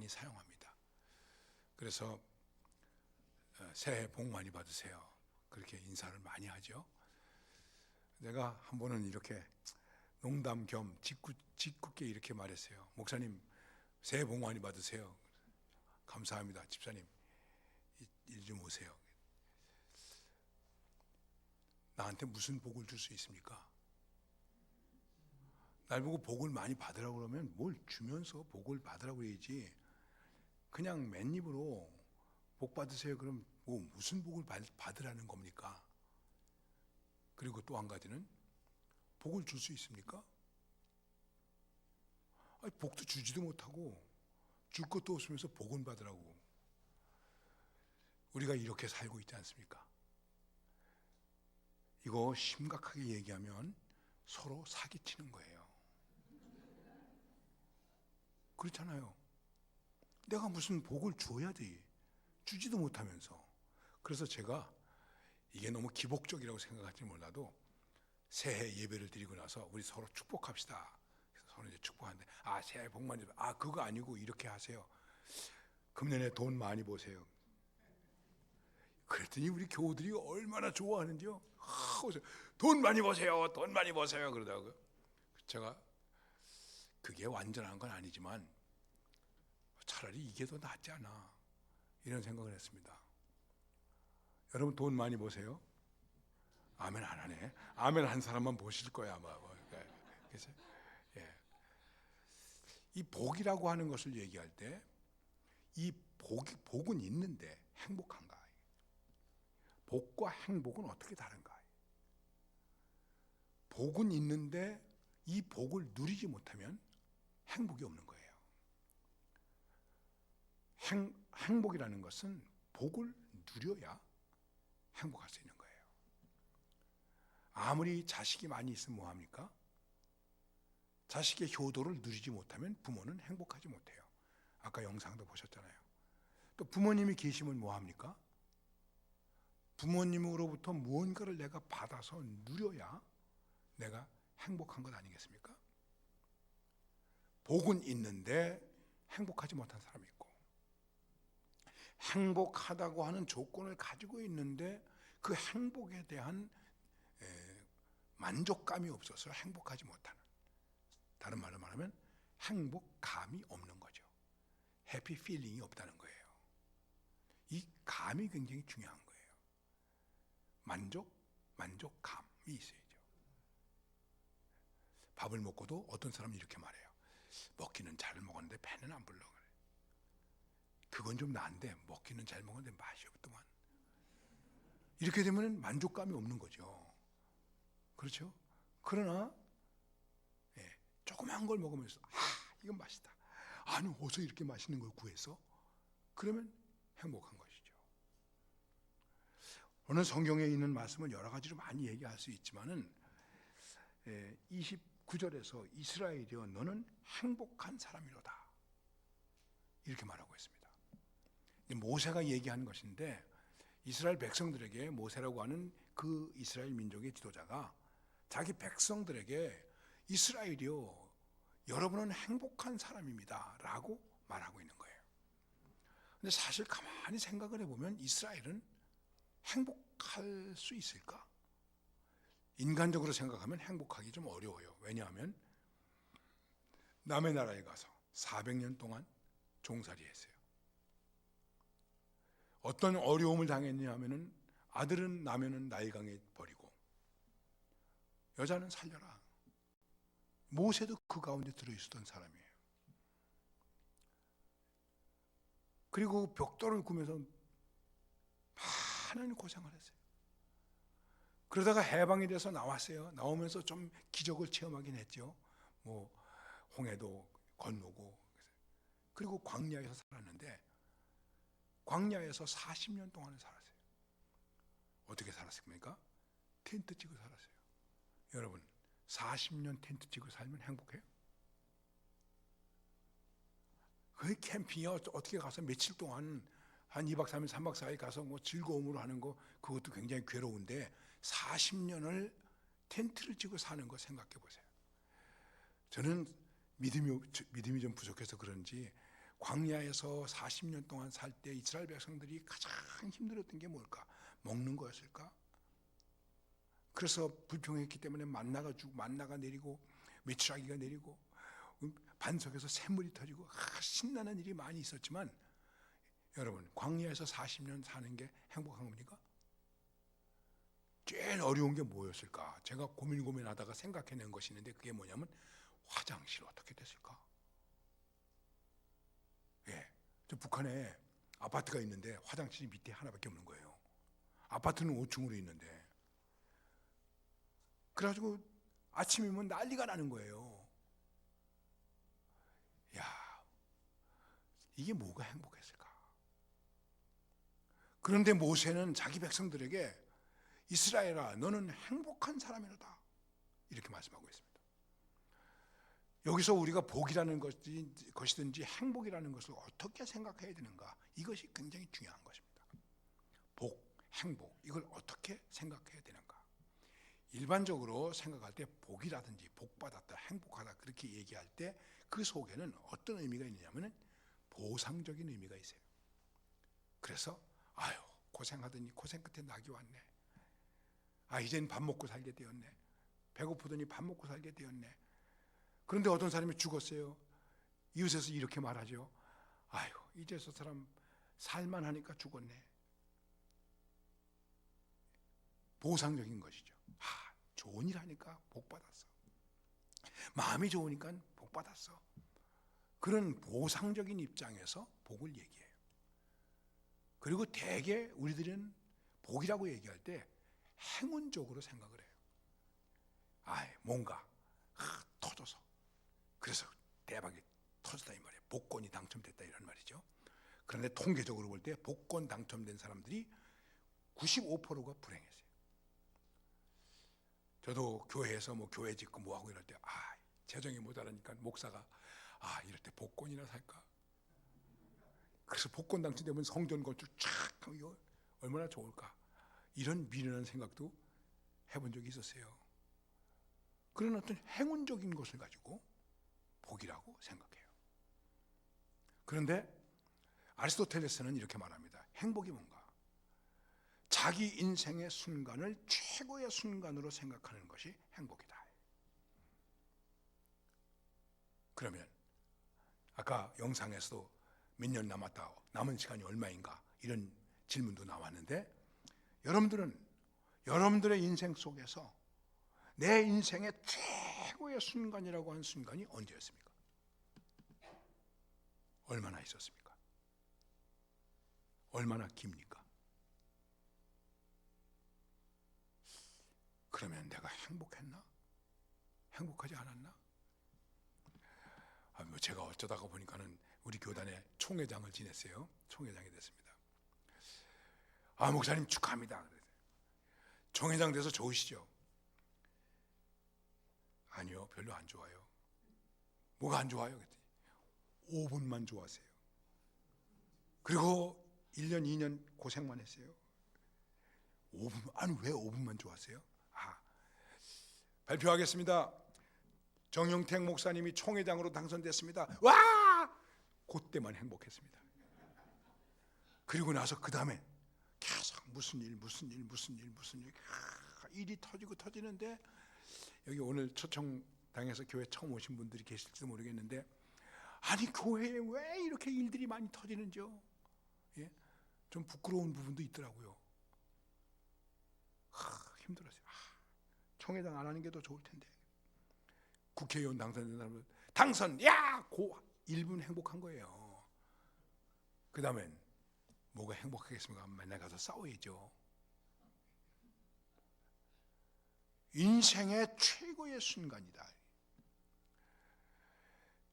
많이 사용합니다. 그래서 새해 복 많이 받으세요, 그렇게 인사를 많이 하죠. 내가 한 번은 이렇게 농담 겸 짓궂게 이렇게 말했어요. 목사님, 새해 복 많이 받으세요. 감사합니다. 집사님, 일 좀 오세요. 나한테 무슨 복을 줄 수 있습니까? 날 보고 복을 많이 받으라고 그러면 뭘 주면서 복을 받으라고 해야지, 그냥 맨입으로 복 받으세요 그럼 뭐 무슨 복을 받으라는 겁니까? 그리고 또 한 가지는, 복을 줄 수 있습니까? 아니, 복도 주지도 못하고 줄 것도 없으면서 복은 받으라고. 우리가 이렇게 살고 있지 않습니까? 이거 심각하게 얘기하면 서로 사기치는 거예요. 그렇잖아요. 내가 무슨 복을 줘야 돼, 주지도 못하면서. 그래서 제가, 이게 너무 기복적이라고 생각할지 몰라도, 새해 예배를 드리고 나서 우리 서로 축복합시다. 그래서 서로 이제 축복하는데, 새해 복 많이 받으세요. 그거 아니고 이렇게 하세요. 금년에 돈 많이 버세요. 그랬더니 우리 교우들이 얼마나 좋아하는지요. 돈 많이 버세요, 돈 많이 버세요 그러더라고요. 제가 그게 완전한 건 아니지만 차라리 이게 더 낫지 않아, 이런 생각을 했습니다. 여러분, 돈 많이 버세요? 아멘 안 하네. 아멘 한 사람만 보실 거야 아마. 그래서 이 복이라고 하는 것을 얘기할 때, 이 복은 있는데 행복한가? 복과 행복은 어떻게 다른가? 복은 있는데 이 복을 누리지 못하면 행복이 없는 거예요. 행복이라는 것은 복을 누려야 행복할 수 있는 거예요. 아무리 자식이 많이 있으면 뭐합니까? 자식의 효도를 누리지 못하면 부모는 행복하지 못해요. 아까 영상도 보셨잖아요. 또 부모님이 계시면 뭐합니까? 부모님으로부터 무언가를 내가 받아서 누려야 내가 행복한 것 아니겠습니까? 복은 있는데 행복하지 못한 사람이 있고, 행복하다고 하는 조건을 가지고 있는데 그 행복에 대한 만족감이 없어서 행복하지 못하는, 다른 말로 말하면 행복감이 없는 거죠. 해피 필링이 없다는 거예요. 이 감이 굉장히 중요한 거예요. 만족감이 있어야죠. 밥을 먹고도 어떤 사람은 이렇게 말해요. 먹기는 잘 먹었는데 배는 안 불러. 그건 좀 나은데 먹기는 잘 먹었는데 맛이 없더만. 이렇게 되면 만족감이 없는 거죠. 그렇죠? 그러나 조그만 걸 먹으면서 이건 맛있다, 아니 어디서 이렇게 맛있는 걸 구해서, 그러면 행복한 것이죠. 오늘 성경에 있는 말씀은 여러 가지로 많이 얘기할 수 있지만은 29절에서 이스라엘이여 너는 행복한 사람이로다, 이렇게 말하고 있습니다. 모세가 얘기하는 것인데, 이스라엘 백성들에게 모세라고 하는 그 이스라엘 민족의 지도자가 자기 백성들에게 이스라엘이요 여러분은 행복한 사람입니다 라고 말하고 있는 거예요. 근데 사실 가만히 생각을 해보면 이스라엘은 행복할 수 있을까? 인간적으로 생각하면 행복하기 좀 어려워요. 왜냐하면 남의 나라에 가서 400년 동안 종살이 했어요. 어떤 어려움을 당했냐 하면은, 아들은 나면은 나일강에 버리고 여자는 살려라. 모세도 그 가운데 들어있었던 사람이에요. 그리고 벽돌을 구면서 많은 고생을 했어요. 그러다가 해방이 돼서 나왔어요. 나오면서 좀 기적을 체험하긴 했죠. 뭐 홍해도 건너고, 그리고 광야에서 살았는데, 광야에서 40년 동안을 살았어요. 어떻게 살았습니까? 텐트 치고 살았어요. 여러분, 40년 텐트 치고 살면 행복해요? 그 캠핑이야 어떻게 가서 며칠 동안 한 2박 3일 3박 4일 가서 뭐 즐거움으로 하는 거, 그것도 굉장히 괴로운데 40년을 텐트를 치고 사는 거 생각해 보세요. 저는 믿음이 좀 부족해서 그런지 광야에서 40년 동안 살 때 이스라엘 백성들이 가장 힘들었던 게 뭘까? 먹는 거였을까? 그래서 불평했기 때문에 만나가 내리고 메추라기가 내리고 반석에서 샘물이 터지고 신나는 일이 많이 있었지만, 여러분, 광야에서 40년 사는 게 행복한 겁니까? 제일 어려운 게 뭐였을까? 제가 고민하다가 생각해낸 것이 있는데, 그게 뭐냐면 화장실 어떻게 됐을까? 예, 저 북한에 아파트가 있는데 화장실이 밑에 하나밖에 없는 거예요. 아파트는 5층으로 있는데, 그래가지고 아침이면 난리가 나는 거예요. 야, 이게 뭐가 행복했을까? 그런데 모세는 자기 백성들에게 이스라엘아, 너는 행복한 사람이로다, 이렇게 말씀하고 있습니다. 여기서 우리가 복이라는 것이든지 행복이라는 것을 어떻게 생각해야 되는가, 이것이 굉장히 중요한 것입니다. 복, 행복, 이걸 어떻게 생각해야 되는가. 일반적으로 생각할 때 복이라든지 복받았다, 행복하다, 그렇게 얘기할 때 그 속에는 어떤 의미가 있느냐면 보상적인 의미가 있어요. 그래서 아유, 고생하더니 고생 끝에 낙이 왔네. 이젠 밥 먹고 살게 되었네. 배고프더니 밥 먹고 살게 되었네. 그런데 어떤 사람이 죽었어요. 이웃에서 이렇게 말하죠. 아유, 이제 저 사람 살만하니까 죽었네. 보상적인 것이죠. 좋은 일 하니까 복 받았어. 마음이 좋으니까 복 받았어. 그런 보상적인 입장에서 복을 얘기해요. 그리고 대개 우리들은 복이라고 얘기할 때 행운적으로 생각을 해요. 뭔가 터져서, 그래서 대박이 터졌다 이 말이에요. 복권이 당첨됐다 이런 말이죠. 그런데 통계적으로 볼 때 복권 당첨된 사람들이 95%가 불행했어요. 저도 교회에서 교회 짓고 뭐하고 이럴 때 재정이 모자라니까 목사가 이럴 때 복권이나 살까? 그래서 복권 당첨되면 성전 건축 쫙 이거 얼마나 좋을까? 이런 미련한 생각도 해본 적이 있었어요. 그런 어떤 행운적인 것을 가지고 복이라고 생각해요. 그런데 아리스토텔레스는 이렇게 말합니다. 행복이 뭔가? 자기 인생의 순간을 최고의 순간으로 생각하는 것이 행복이다. 그러면 아까 영상에서도 몇 년 남았다, 남은 시간이 얼마인가, 이런 질문도 나왔는데, 여러분들의 인생 속에서 내 인생의 최고의 순간이라고 하는 순간이 언제였습니까? 얼마나 있었습니까? 얼마나 깁니까? 그러면 내가 행복했나? 행복하지 않았나? 제가 어쩌다가 보니까는 우리 교단의 총회장을 지냈어요. 총회장이 됐습니다. 목사님 축하합니다. 총회장 돼서 좋으시죠? 아니요, 별로 안 좋아요. 뭐가 안 좋아요? 그랬더니 5분만 좋았어요. 그리고 1년, 2년 고생만 했어요. 5분, 왜 5분만 좋았어요? 발표하겠습니다. 정영택 목사님이 총회장으로 당선됐습니다. 와! 그때만 행복했습니다. 그리고 나서 그 다음에 계속 무슨 일, 일이 터지고 터지는데, 여기 오늘 초청당에서 교회 처음 오신 분들이 계실지도 모르겠는데, 교회에 왜 이렇게 일들이 많이 터지는지요? 좀 부끄러운 부분도 있더라고요. 힘들었어요. 총회장 안 하는 게 더 좋을 텐데. 국회의원 당선된 사람은 당선, 고 1분 행복한 거예요. 그 다음엔 뭐가 행복하겠습니까? 맨날 가서 싸워야죠. 인생의 최고의 순간이다.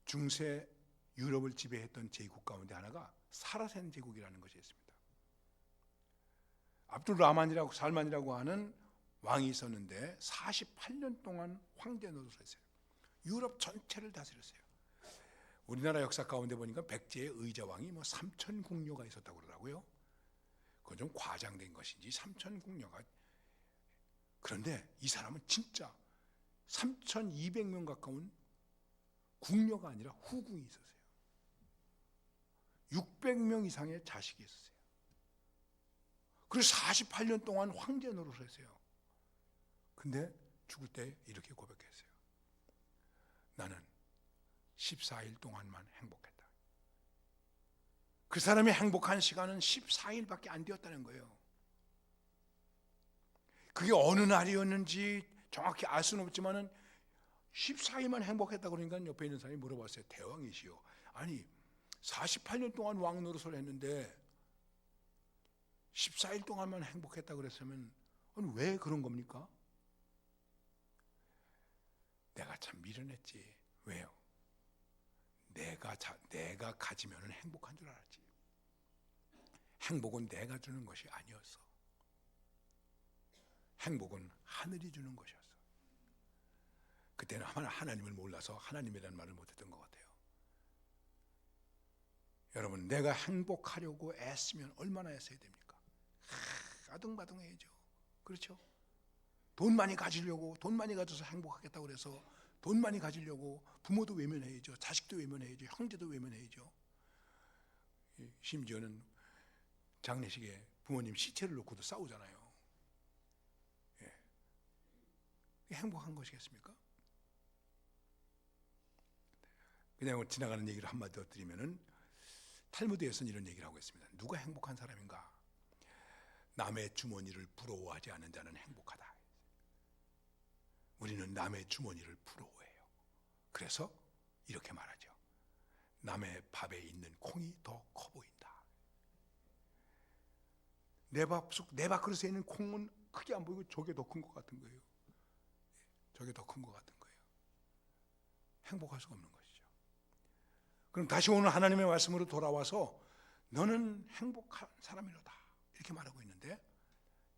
중세 유럽을 지배했던 제국 가운데 하나가 사라센 제국이라는 것이 있습니다. 압둘라만이라고 살만이라고 하는 왕이 있었는데 48년 동안 황제 노릇을 했어요. 유럽 전체를 다스렸어요. 우리나라 역사 가운데 보니까 백제의 의자왕이 3,000궁녀가 있었다고 그러더라고요. 그건 좀 과장된 것인지 3,000궁녀가. 그런데 이 사람은 진짜 3,200명 가까운 궁녀가 아니라 후궁이 있었어요. 600명 이상의 자식이 있었어요. 그리고 48년 동안 황제 노릇을 했어요. 근데 죽을 때 이렇게 고백했어요. 나는 14일 동안만 행복했다. 그 사람이 행복한 시간은 14일밖에 안 되었다는 거예요. 그게 어느 날이었는지 정확히 알 수는 없지만은 14일만 행복했다 그러니까 옆에 있는 사람이 물어봤어요. 대왕이시여, 아니 48년 동안 왕 노릇을 했는데 14일 동안만 행복했다 그랬으면 왜 그런 겁니까? 내가 참 미련했지. 왜요? 내가 가지면 행복한 줄 알았지. 행복은 내가 주는 것이 아니었어. 행복은 하늘이 주는 것이었어. 그때는 하나님을 몰라서 하나님이라는 말을 못했던 것 같아요. 여러분, 내가 행복하려고 애쓰면 얼마나 애써야 됩니까? 아둥바둥해야죠. 그렇죠? 돈 많이 가지려고, 돈 많이 가져서 행복하겠다고 그래서 돈 많이 가지려고 부모도 외면해야죠. 자식도 외면해야죠. 형제도 외면해야죠. 심지어는 장례식에 부모님 시체를 놓고도 싸우잖아요. 예. 행복한 것이겠습니까? 그냥 지나가는 얘기를 한마디 더 드리면은 탈무드에서는 이런 얘기를 하고 있습니다. 누가 행복한 사람인가? 남의 주머니를 부러워하지 않은 자는 행복하다. 우리는 남의 주머니를 부러워해요. 그래서 이렇게 말하죠. 남의 밥에 있는 콩이 더 커 보인다. 내 밥그릇에 있는 콩은 크게 안 보이고 저게 더 큰 것 같은 거예요. 저게 더 큰 것 같은 거예요. 행복할 수가 없는 것이죠. 그럼 다시 오늘 하나님의 말씀으로 돌아와서 너는 행복한 사람이로다 이렇게 말하고 있는데,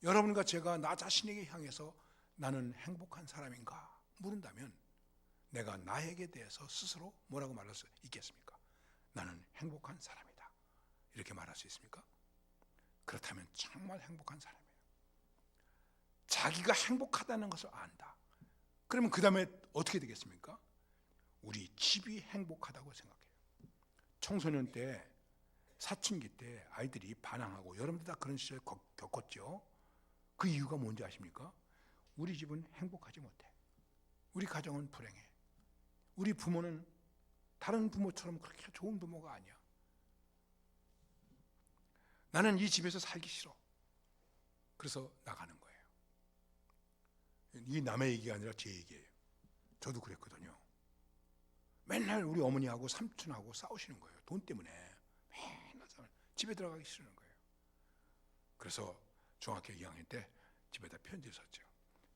여러분과 제가 나 자신에게 향해서 나는 행복한 사람인가 물은다면 내가 나에게 대해서 스스로 뭐라고 말할 수 있겠습니까? 나는 행복한 사람이다 이렇게 말할 수 있습니까? 그렇다면 정말 행복한 사람이에요. 자기가 행복하다는 것을 안다. 그러면 그 다음에 어떻게 되겠습니까? 우리 집이 행복하다고 생각해요. 청소년 때, 사춘기 때 아이들이 반항하고, 여러분들 다 그런 시절 겪었죠. 그 이유가 뭔지 아십니까? 우리 집은 행복하지 못해. 우리 가정은 불행해. 우리 부모는 다른 부모처럼 그렇게 좋은 부모가 아니야. 나는 이 집에서 살기 싫어. 그래서 나가는 거예요. 이 남의 얘기가 아니라 제 얘기예요. 저도 그랬거든요. 맨날 우리 어머니하고 삼촌하고 싸우시는 거예요. 돈 때문에 맨날 집에 들어가기 싫은 거예요. 그래서 중학교 2학년 때 집에다 편지를 썼죠.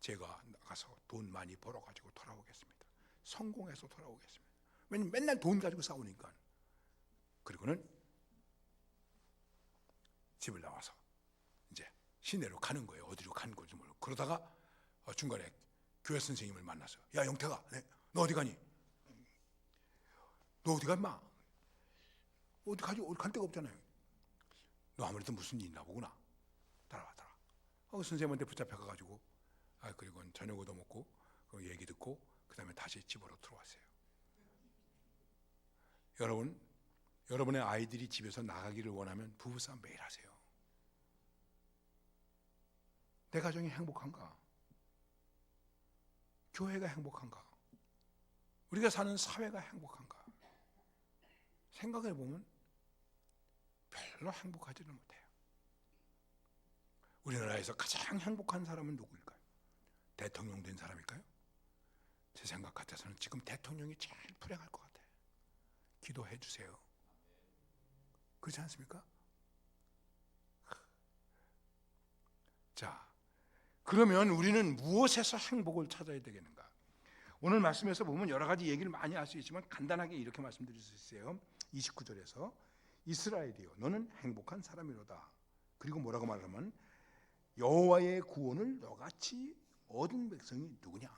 제가 나가서 돈 많이 벌어가지고 돌아오겠습니다. 성공해서 돌아오겠습니다. 왜냐면 맨날 돈 가지고 싸우니까. 그리고는 집을 나와서 이제 시내로 가는 거예요. 어디로 가는 건지 모르고. 그러다가 중간에 교회 선생님을 만나서, 야 영태가, 너 어디 가니? 너 어디 가 인마? 어디 가지? 어디 갈 데가 없잖아요. 너 아무래도 무슨 일 있나 보구나. 따라와. 선생님한테 붙잡혀 가지고 그리고 저녁 얻어먹고 그 얘기 듣고 그 다음에 다시 집으로 들어왔어요. 여러분의 아이들이 집에서 나가기를 원하면 부부싸움 매일 하세요. 내 가정이 행복한가? 교회가 행복한가? 우리가 사는 사회가 행복한가? 생각해 보면 별로 행복하지는 못해요. 우리나라에서 가장 행복한 사람은 누구일까요? 대통령 된 사람일까요? 제 생각 같아서는 지금 대통령이 제일 불행할 것 같아요. 기도해 주세요. 그렇지 않습니까? 자, 그러면 우리는 무엇에서 행복을 찾아야 되겠는가? 오늘 말씀에서 보면 여러 가지 얘기를 많이 할 수 있지만 간단하게 이렇게 말씀드릴 수 있어요. 29절에서 이스라엘이여 너는 행복한 사람이로다. 그리고 뭐라고 말하면 여호와의 구원을 너같이 얻은 백성이 누구냐?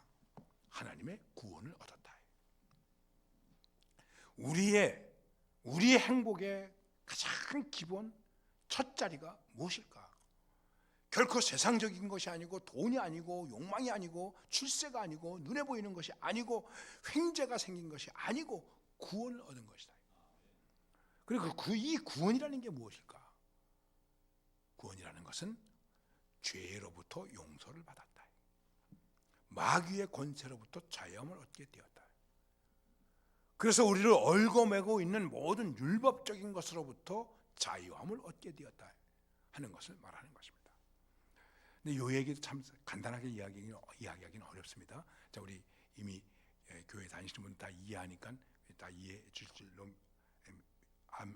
하나님의 구원을 얻었다. 우리의 행복의 가장 기본 첫 자리가 무엇일까? 결코 세상적인 것이 아니고 돈이 아니고 욕망이 아니고 출세가 아니고 눈에 보이는 것이 아니고 횡재가 생긴 것이 아니고 구원을 얻은 것이다. 그리고 이 구원이라는 게 무엇일까? 구원이라는 것은 죄로부터 용서를 받았다. 마귀의 권세로부터 자유함을 얻게 되었다. 그래서 우리를 얽어매고 있는 모든 율법적인 것으로부터 자유함을 얻게 되었다 하는 것을 말하는 것입니다. 근데 이 얘기도 참 간단하게 이야기하기는 어렵습니다. 자, 우리 이미 교회 다니시는 분 다 이해하니까 다 이해해 주실 줄로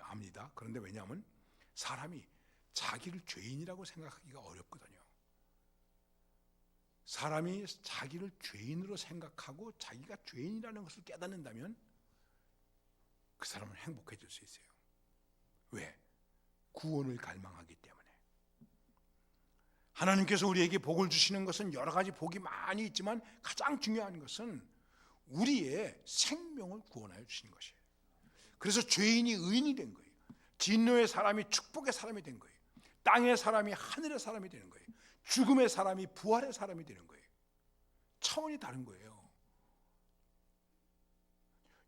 압니다. 그런데 왜냐하면 사람이 자기를 죄인이라고 생각하기가 어렵거든요. 사람이 자기를 죄인으로 생각하고 자기가 죄인이라는 것을 깨닫는다면 그 사람은 행복해질 수 있어요. 왜? 구원을 갈망하기 때문에. 하나님께서 우리에게 복을 주시는 것은 여러 가지 복이 많이 있지만 가장 중요한 것은 우리의 생명을 구원하여 주시는 것이에요. 그래서 죄인이 의인이 된 거예요. 진노의 사람이 축복의 사람이 된 거예요. 땅의 사람이 하늘의 사람이 되는 거예요. 죽음의 사람이 부활의 사람이 되는 거예요. 차원이 다른 거예요.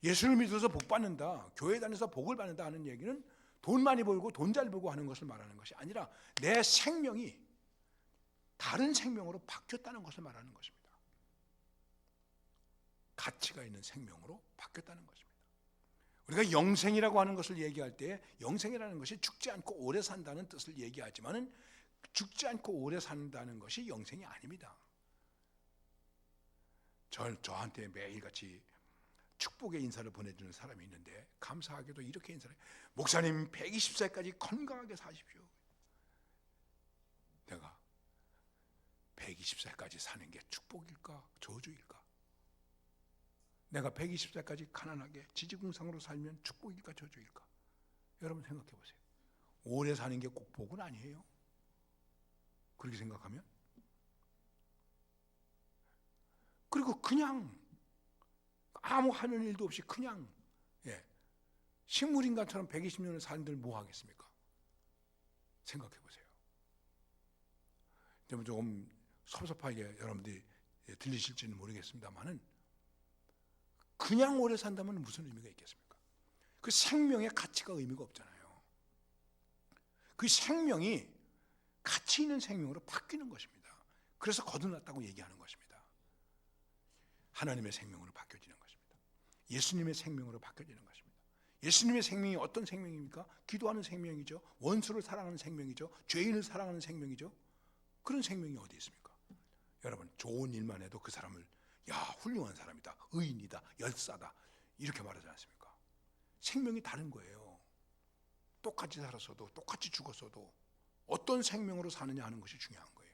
예수를 믿어서 복 받는다, 교회 다녀서 복을 받는다 하는 얘기는 돈 많이 벌고 돈 잘 벌고 하는 것을 말하는 것이 아니라 내 생명이 다른 생명으로 바뀌었다는 것을 말하는 것입니다. 가치가 있는 생명으로 바뀌었다는 것입니다. 우리가 영생이라고 하는 것을 얘기할 때 영생이라는 것이 죽지 않고 오래 산다는 뜻을 얘기하지만은 죽지 않고 오래 산다는 것이 영생이 아닙니다. 저한테 매일같이 축복의 인사를 보내주는 사람이 있는데 감사하게도 이렇게 인사를 해요. 목사님 120세까지 건강하게 사십시오. 내가 120세까지 사는 게 축복일까 저주일까? 내가 120세까지 가난하게 지지공상으로 살면 축복일까 저주일까? 여러분 생각해 보세요. 오래 사는 게 꼭 복은 아니에요. 그렇게 생각하면 그리고 그냥 아무 하는 일도 없이 그냥 식물인간처럼 120년을 사는들 뭐 하겠습니까? 생각해 보세요. 조금 섭섭하게 여러분들이 들리실지는 모르겠습니다만은 그냥 오래 산다면 무슨 의미가 있겠습니까? 그 생명의 가치가 의미가 없잖아요. 그 생명이 가치 있는 생명으로 바뀌는 것입니다. 그래서 거듭났다고 얘기하는 것입니다. 하나님의 생명으로 바뀌어지는 것입니다. 예수님의 생명으로 바뀌어지는 것입니다. 예수님의 생명이 어떤 생명입니까? 기도하는 생명이죠. 원수를 사랑하는 생명이죠. 죄인을 사랑하는 생명이죠. 그런 생명이 어디 있습니까? 여러분 좋은 일만 해도 그 사람을 야 훌륭한 사람이다, 의인이다, 열사다 이렇게 말하지 않습니까? 생명이 다른 거예요. 똑같이 살았어도 똑같이 죽었어도 어떤 생명으로 사느냐 하는 것이 중요한 거예요.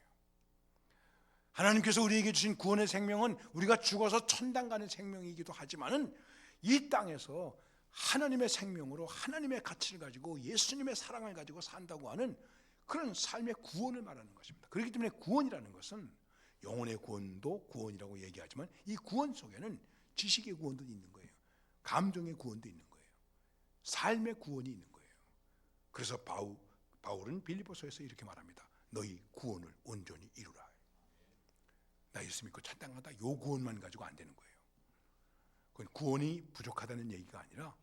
하나님께서 우리에게 주신 구원의 생명은 우리가 죽어서 천당 가는 생명이기도 하지만은 이 땅에서 하나님의 생명으로 하나님의 가치를 가지고 예수님의 사랑을 가지고 산다고 하는 그런 삶의 구원을 말하는 것입니다. 그렇기 때문에 구원이라는 것은 영혼의 구원도 구원이라고 얘기하지만 이 구원 속에는 지식의 구원도 있는 거예요. 감정의 구원도 있는 거예요. 삶의 구원이 있는 거예요. 그래서 바울은 빌립보서에서 이렇게 말합니다. 너희 구원을 온전히 이루라. 나 예수 믿고 천당 간다. 요 구원만 가지고 안 되는 거예요. 그건 구원이 부족하다는 얘기가 아니라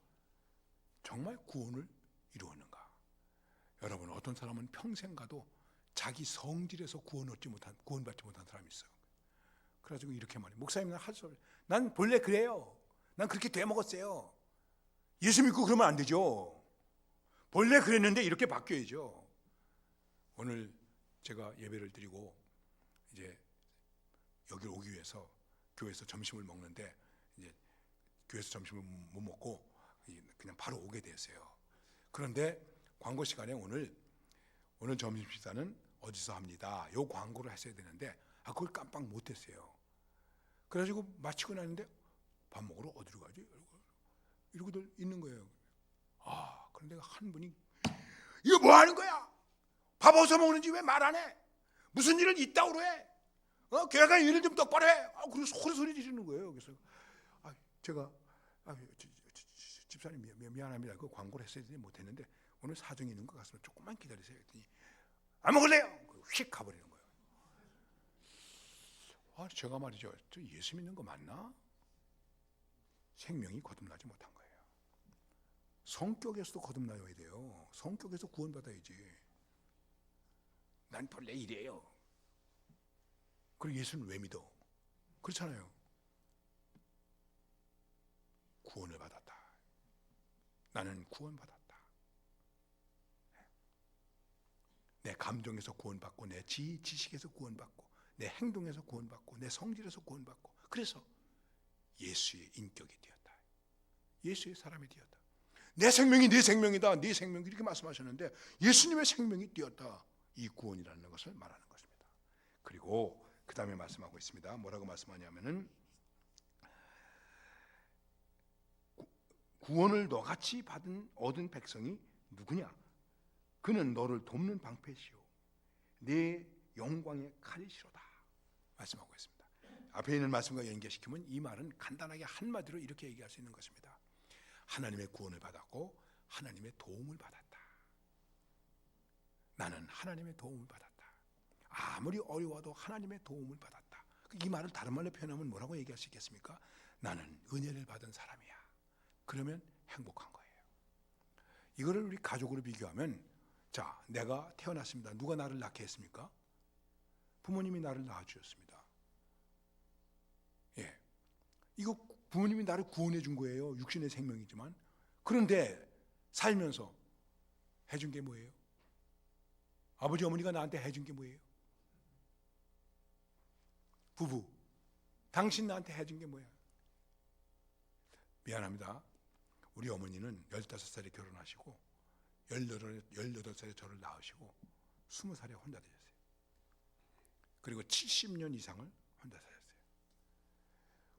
정말 구원을 이루었는가. 여러분 어떤 사람은 평생 가도 자기 성질에서 구원받지 못한 사람이 있어요. 그래가지고 이렇게 말해. 목사님 난 본래 그래요. 난 그렇게 되먹었어요. 예수 믿고 그러면 안 되죠. 본래 그랬는데 이렇게 바뀌어야죠. 오늘 제가 예배를 드리고 이제 여기 오기 위해서 교회에서 점심을 먹는데 이제 교회에서 점심을 못 먹고 그냥 바로 오게 됐어요. 그런데 광고 시간에 오늘 점심 식사는 어디서 합니다. 요 광고를 했어야 되는데 그걸 깜빡 못했어요. 그래가지고 마치고 나는데 밥 먹으러 어디로 가지? 이러고들 있는 거예요. 그런데 한 분이 이거 뭐 하는 거야? 밥 어디서 먹는지 왜 말 안 해? 무슨 일은 있다고 해? 교회가 일을 좀 똑바로 해. 그리고 소리 지르는 거예요. 그래서 제가 집사님 미안합니다. 그 광고를 했어야 되는데 못했는데 오늘 사정이 있는 것 같습니다. 조금만 기다리세요. 했더니 안 먹을래요. 휙 가버리는 거예요. 제가 말이죠. 저 예수 믿는 거 맞나? 생명이 거듭나지 못한 거예요. 성격에서도 거듭나야 돼요. 성격에서 구원받아야지. 난 본래 이래요. 그리고 예수는 왜 믿어? 그렇잖아요. 구원을 받았다. 나는 구원받았다. 내 감정에서 구원받고, 내 지식에서 구원받고, 내 행동에서 구원받고, 내 성질에서 구원받고, 그래서 예수의 인격이 되었다. 예수의 사람이 되었다. 내 생명이 네 생명이다. 네 생명이 이렇게 말씀하셨는데 예수님의 생명이 되었다. 이 구원이라는 것을 말하는 것입니다. 그리고 그 다음에 말씀하고 있습니다. 뭐라고 말씀하냐면은 구원을 너같이 얻은 백성이 누구냐? 그는 너를 돕는 방패시오 내 영광의 칼이시로다 말씀하고 있습니다. 앞에 있는 말씀과 연결시키면 이 말은 간단하게 한마디로 이렇게 얘기할 수 있는 것입니다. 하나님의 구원을 받았고 하나님의 도움을 받았다. 나는 하나님의 도움을 받았다. 아무리 어려워도 하나님의 도움을 받았다. 이 말을 다른 말로 표현하면 뭐라고 얘기할 수 있겠습니까? 나는 은혜를 받은 사람이야. 그러면 행복한 거예요. 이거를 우리 가족으로 비교하면, 자, 내가 태어났습니다. 누가 나를 낳게 했습니까? 부모님이 나를 낳아주셨습니다. 예, 이거 부모님이 나를 구원해 준 거예요. 육신의 생명이지만. 그런데 살면서 해준 게 뭐예요? 아버지 어머니가 나한테 해준 게 뭐예요? 부부, 당신 나한테 해준 게 뭐야? 미안합니다. 우리 어머니는 15살에 결혼하시고 18살에 저를 낳으시고 20살에 혼자 되셨어요. 그리고 70년 이상을 혼자 사셨어요.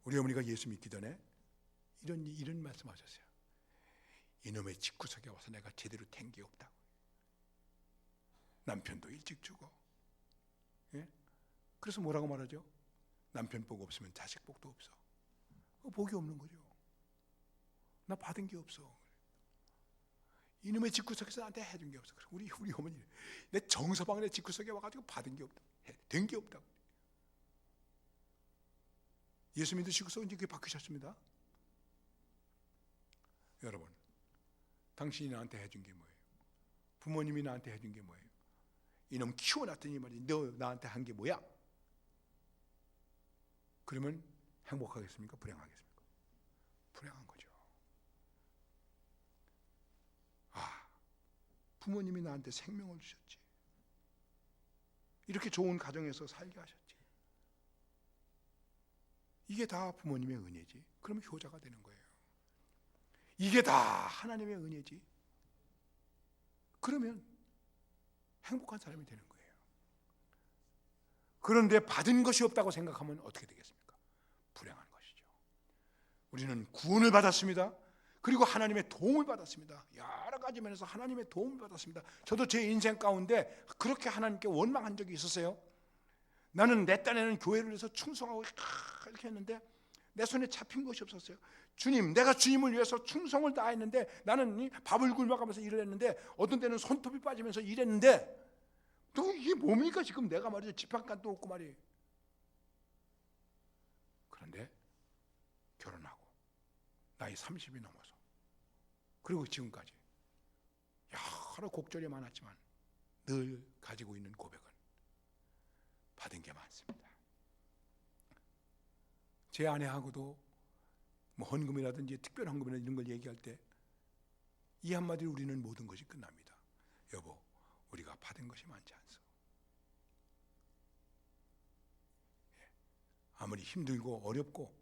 우리 어머니가 예수 믿기 전에 이런 말씀하셨어요. 이놈의 집구석에 와서 내가 제대로 된 게 없다고. 남편도 일찍 죽어. 예? 그래서 뭐라고 말하죠? 남편 복 없으면 자식 복도 없어. 복이 없는 거죠. 나 받은 게 없어. 이놈의 집구석에서 나한테 해준 게 없어. 우리 어머니, 내 정서방의 집구석에 와가지고 받은 게 없다. 된 게 없다고. 예수 믿으시고서 이제 그게 바뀌셨습니다. 여러분, 당신이 나한테 해준 게 뭐예요? 부모님이 나한테 해준 게 뭐예요? 이놈 키워놨더니 말이야, 너 나한테 한 게 뭐야? 그러면 행복하겠습니까? 불행하겠습니까? 불행한 거죠. 아, 부모님이 나한테 생명을 주셨지. 이렇게 좋은 가정에서 살게 하셨지. 이게 다 부모님의 은혜지. 그러면 효자가 되는 거예요. 이게 다 하나님의 은혜지. 그러면 행복한 사람이 되는 거예요. 그런데 받은 것이 없다고 생각하면 어떻게 되겠습니까? 불행한 것이죠. 우리는 구원을 받았습니다. 그리고 하나님의 도움을 받았습니다. 여러 가지 면에서 하나님의 도움을 받았습니다. 저도 제 인생 가운데 그렇게 하나님께 원망한 적이 있었어요. 나는 내 딴에는 교회를 위해서 충성하고 이렇게 했는데 내 손에 잡힌 것이 없었어요. 주님, 내가 주님을 위해서 충성을 다했는데, 나는 밥을 굶어가면서 일을 했는데, 어떤 때는 손톱이 빠지면서 일했는데, 또 이게 뭡니까 지금 내가 말이죠. 지팡간도 없고 말이에요. 그런데 결혼하고 나이 30이 넘어서, 그리고 지금까지 여러 곡절이 많았지만 늘 가지고 있는 고백은 받은 게 많습니다. 제 아내하고도 뭐 헌금이라든지 특별 헌금이나 이런 걸 얘기할 때 이 한마디로 우리는 모든 것이 끝납니다. 여보, 우리가 받은 것이 많지 않소. 아무리 힘들고 어렵고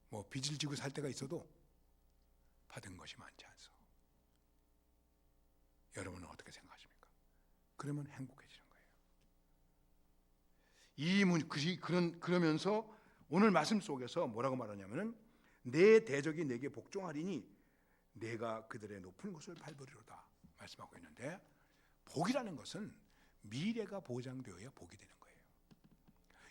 뭐 빚을 지고 살 때가 있어도 받은 것이 많지 않소. 여러분은 어떻게 생각하십니까? 그러면 행복해지는 거예요. 그러면서 오늘 말씀 속에서 뭐라고 말하냐면은, 내 대적이 내게 복종하리니 내가 그들의 높은 곳을 밟으리로다 말씀하고 있는데, 복이라는 것은 미래가 보장되어야 복이 되는 거예요.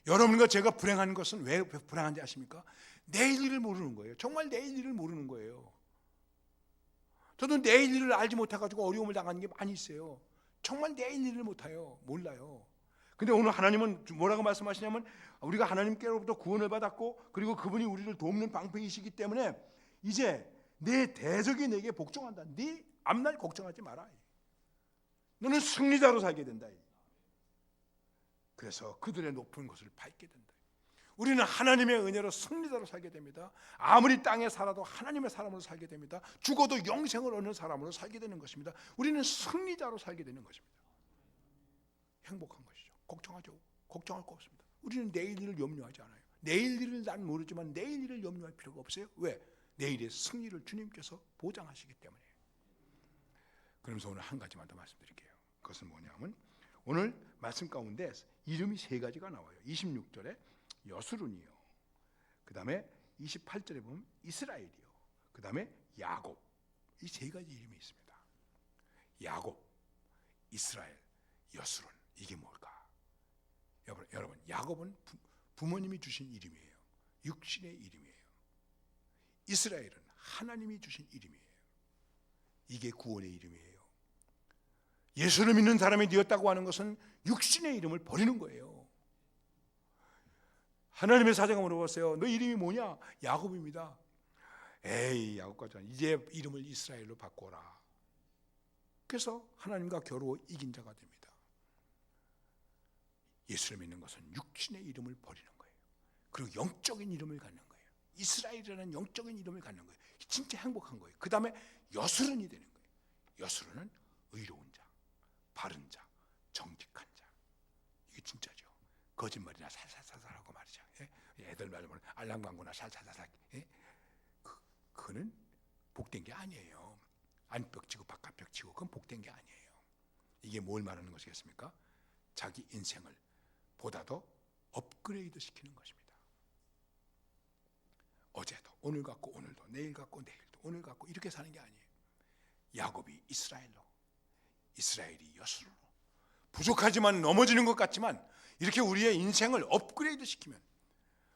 여러분과 제가 불행한 것은 왜 불행한지 아십니까? 내일 일을 모르는 거예요. 정말 내일 일을 모르는 거예요. 저도 내일 일을 알지 못해가지고 어려움을 당하는 게 많이 있어요. 정말 내일 일을 몰라요. 근데 오늘 하나님은 뭐라고 말씀하시냐면, 우리가 하나님께로부터 구원을 받았고, 그리고 그분이 우리를 돕는 방패이시기 때문에 이제 내 대적이 내게 복종한다. 네 앞날 걱정하지 마라. 너는 승리자로 살게 된다. 그래서 그들의 높은 곳을 밟게 된다. 우리는 하나님의 은혜로 승리자로 살게 됩니다. 아무리 땅에 살아도 하나님의 사람으로 살게 됩니다. 죽어도 영생을 얻는 사람으로 살게 되는 것입니다. 우리는 승리자로 살게 되는 것입니다. 행복한 것이죠. 걱정할 거 없습니다. 우리는 내일 일을 염려하지 않아요. 내일 일을 난 모르지만 내일 일을 염려할 필요가 없어요. 왜? 내일의 승리를 주님께서 보장하시기 때문에. 그러면서 오늘 한 가지만 더 말씀드릴게요. 그것은 뭐냐면 오늘 말씀 가운데 이름이 세 가지가 나와요. 26절에 여수룬이요, 그 다음에 28절에 보면 이스라엘이요, 그 다음에 야곱. 이 세 가지 이름이 있습니다. 야곱, 이스라엘, 여수룬. 이게 뭘까? 여러분, 야곱은 부모님이 주신 이름이에요. 육신의 이름이에요. 이스라엘은 하나님이 주신 이름이에요. 이게 구원의 이름이에요. 예수를 믿는 사람이 되었다고 하는 것은 육신의 이름을 버리는 거예요. 하나님의 사자가 물어봤어요. 너 이름이 뭐냐? 야곱입니다. 에이, 야곱까지 이제 이름을 이스라엘로 바꿔라. 그래서 하나님과 겨루어 이긴 자가 됩니다. 예수를 믿는 것은 육신의 이름을 버리는 거예요. 그리고 영적인 이름을 갖는 거예요. 이스라엘이라는 영적인 이름을 갖는 거예요. 진짜 행복한 거예요. 그 다음에 여수른이 되는 거예요. 여수른은 의로운 자, 바른 자, 정직한 자. 이게 진짜죠. 거짓말이나 살살살살하고 말이죠. 애들 말하면 알랑방구나 살살살살. 그거는 복된 게 아니에요. 안벽 치고 바깥벽 치고 그건 복된 게 아니에요. 이게 뭘 말하는 것이겠습니까? 자기 인생을 보다 더 업그레이드 시키는 것입니다. 어제도 오늘 같고 오늘도, 내일 같고 내일도, 오늘 같고 이렇게 사는 게 아니에요. 야곱이 이스라엘로, 이스라엘이 여수로. 부족하지만 넘어지는 것 같지만 이렇게 우리의 인생을 업그레이드 시키면,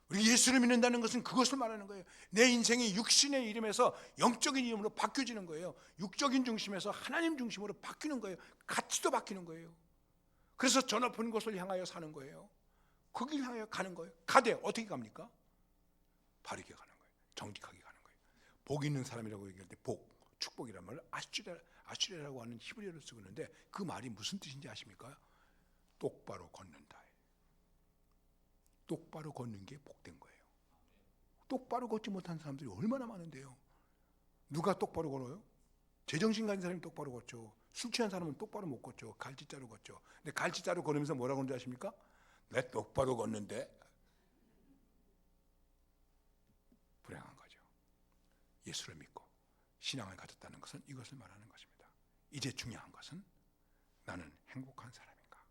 우리 예수를 믿는다는 것은 그것을 말하는 거예요. 내 인생이 육신의 이름에서 영적인 이름으로 바뀌어지는 거예요. 육적인 중심에서 하나님 중심으로 바뀌는 거예요. 가치도 바뀌는 거예요. 그래서 저 높은 곳을 향하여 사는 거예요. 거길 향하여 가는 거예요. 가되 어떻게 갑니까? 바르게 가는 거예요. 정직하게 가는 거예요. 복 있는 사람이라고 얘기할 때 복, 축복이란 말을 아슈레라고 하는 히브리어를 쓰고 있는데 그 말이 무슨 뜻인지 아십니까? 똑바로 걷는다. 똑바로 걷는 게 복된 거예요. 똑바로 걷지 못한 사람들이 얼마나 많은데요. 누가 똑바로 걸어요? 제정신 가진 사람이 똑바로 걷죠. 술 취한 사람은 똑바로 못 걷죠. 갈치자로 걷죠. 근데 갈치자로 걸으면서 뭐라고 하는지 아십니까? 내 똑바로 걷는데. 불행한 거죠. 예수를 믿고 신앙을 가졌다는 것은 이것을 말하는 것입니다. 이제 중요한 것은 나는 행복한 사람인가?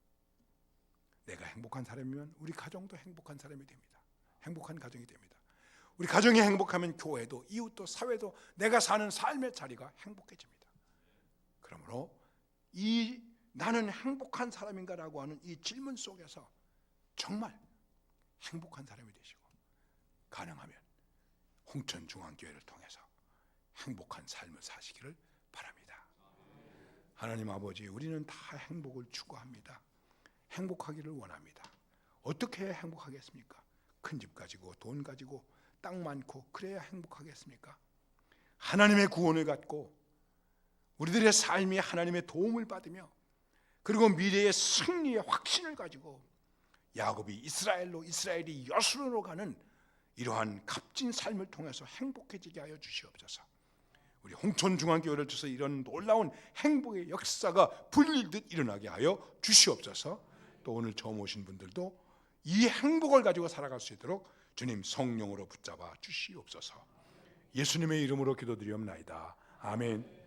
내가 행복한 사람이면 우리 가정도 행복한 사람이 됩니다. 행복한 가정이 됩니다. 우리 가정이 행복하면 교회도, 이웃도, 사회도, 내가 사는 삶의 자리가 행복해집니다. 그러므로 이 나는 행복한 사람인가라고 하는 이 질문 속에서 정말 행복한 사람이 되시고, 가능하면 홍천중앙교회를 통해서 행복한 삶을 사시기를 바랍니다. 하나님 아버지, 우리는 다 행복을 추구합니다. 행복하기를 원합니다. 어떻게 행복하겠습니까? 큰 집 가지고, 돈 가지고, 땅 많고 그래야 행복하겠습니까? 하나님의 구원을 갖고 우리들의 삶이 하나님의 도움을 받으며, 그리고 미래의 승리의 확신을 가지고 야곱이 이스라엘로, 이스라엘이 여수로 가는 이러한 값진 삶을 통해서 행복해지게 하여 주시옵소서. 우리 홍천중앙교회를 통해서 이런 놀라운 행복의 역사가 불릴듯 일어나게 하여 주시옵소서. 또 오늘 처음 오신 분들도 이 행복을 가지고 살아갈 수 있도록 주님 성령으로 붙잡아 주시옵소서. 예수님의 이름으로 기도드리옵나이다. 아멘.